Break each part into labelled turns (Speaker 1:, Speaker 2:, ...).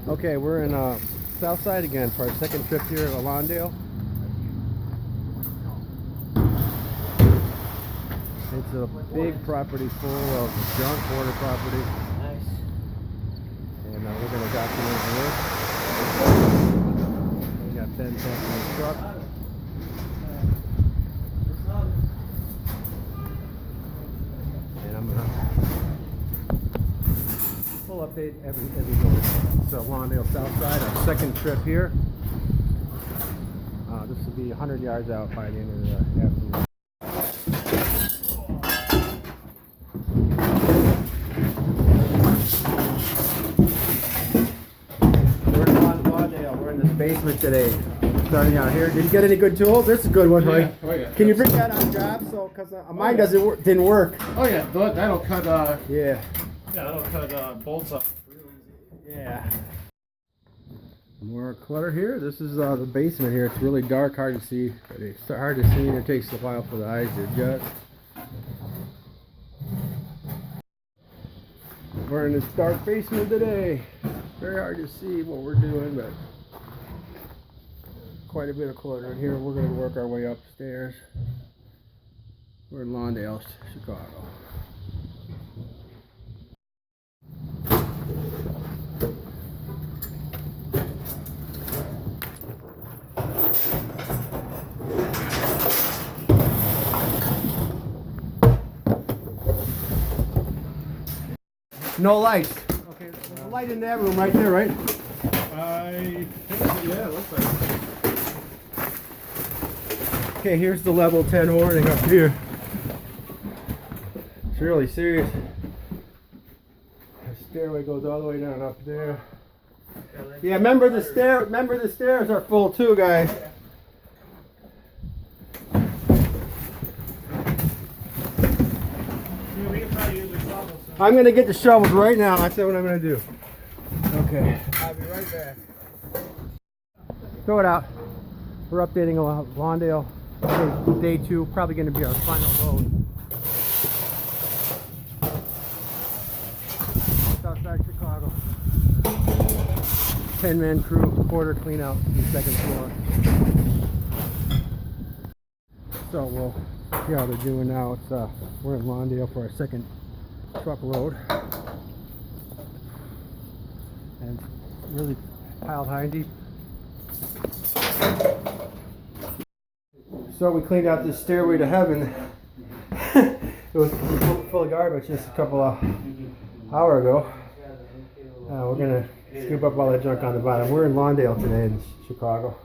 Speaker 1: Okay, we're in South Side again for our second trip here at Lawndale. It's a big property full of junk hoarder property.
Speaker 2: Nice.
Speaker 1: And we're going to document this. We got Ben back in the truck. And I'm going to full update as we go. So Lawndale South Side, our second trip here. This will be 100 yards out by the end of the afternoon. We're in Lawndale. We're in this basement today. Starting out here. Did you get any good tools? This is a good one, right?
Speaker 2: Oh yeah.
Speaker 1: Can you bring that on job? So, because mine didn't work.
Speaker 2: Oh yeah, that'll cut.
Speaker 1: Yeah.
Speaker 2: Yeah, that'll cut bolts up.
Speaker 1: Yeah. More clutter here. This is the basement here. It's really dark, hard to see. It's hard to see, and it takes a while for the eyes to adjust. We're in this dark basement today. Very hard to see what we're doing, but quite a bit of clutter in here. We're going to work our way upstairs. We're in Lawndale, Chicago. No lights. Okay, there's a light in that room right there, right?
Speaker 2: I think so, yeah, it looks like it.
Speaker 1: Okay, here's the level 10 hoarding up here. It's really serious. The stairway goes all the way down up there. Yeah, remember the stairs are full too, guys. I'm gonna get the shovels right now. That's what I'm gonna do. Okay. I'll be right back. Throw it out. We're updating Lawndale. Day 2, probably gonna be our final load. Southside Chicago. 10-man crew, hoarder cleanout on the second floor. So we'll see how they're doing now. It's we're in Lawndale for our second truckload, and it's really piled high and deep. So we cleaned out this stairway to heaven. It was full of garbage just a couple of hours ago. We're gonna scoop up all that junk on the bottom. We're in Lawndale today in Chicago.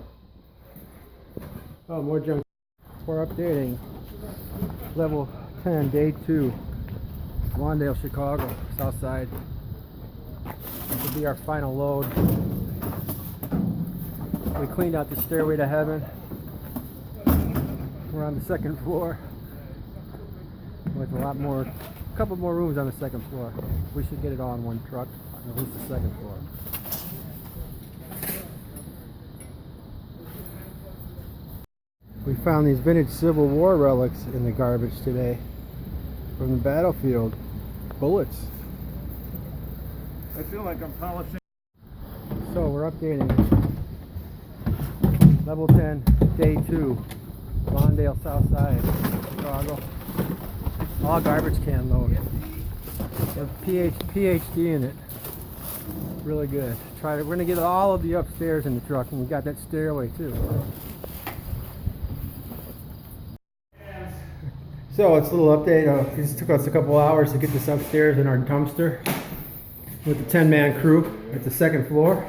Speaker 1: Oh, more junk. We're updating level 10, day 2. Lawndale, Chicago, South Side. This will be our final load. We cleaned out the stairway to heaven. We're on the second floor with a couple more rooms on the second floor. We should get it all in one truck, at least the second floor. We found these vintage Civil War relics in the garbage today. From the battlefield. Bullets.
Speaker 2: I feel like I'm polishing.
Speaker 1: So we're updating level 10, day 2, Lawndale South Side, Chicago. All garbage can load. PhD in it. Really good. We're gonna get all of the upstairs in the truck, and we got that stairway too. So it's a little update. It just took us a couple hours to get this upstairs in our dumpster with the 10-man crew at the second floor.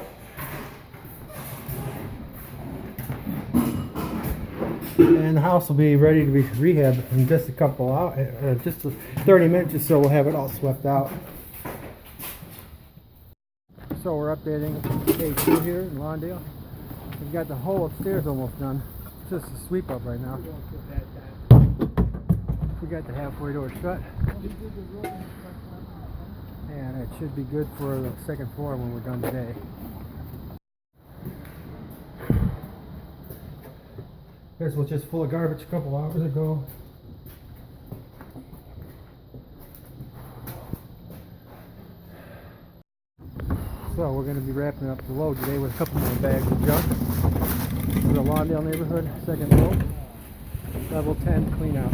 Speaker 1: And the house will be ready to be rehabbed in just a couple hours, just 30 minutes or so. We'll have it all swept out. So we're updating day 2 here in Lawndale. We've got the whole upstairs almost done. It's just a sweep up right now. We got the halfway door shut, and it should be good for the second floor when we're done today. This was just full of garbage a couple hours ago. So we're going to be wrapping up the load today with a couple more bags of junk for the Lawndale neighborhood, second load, level 10 clean out.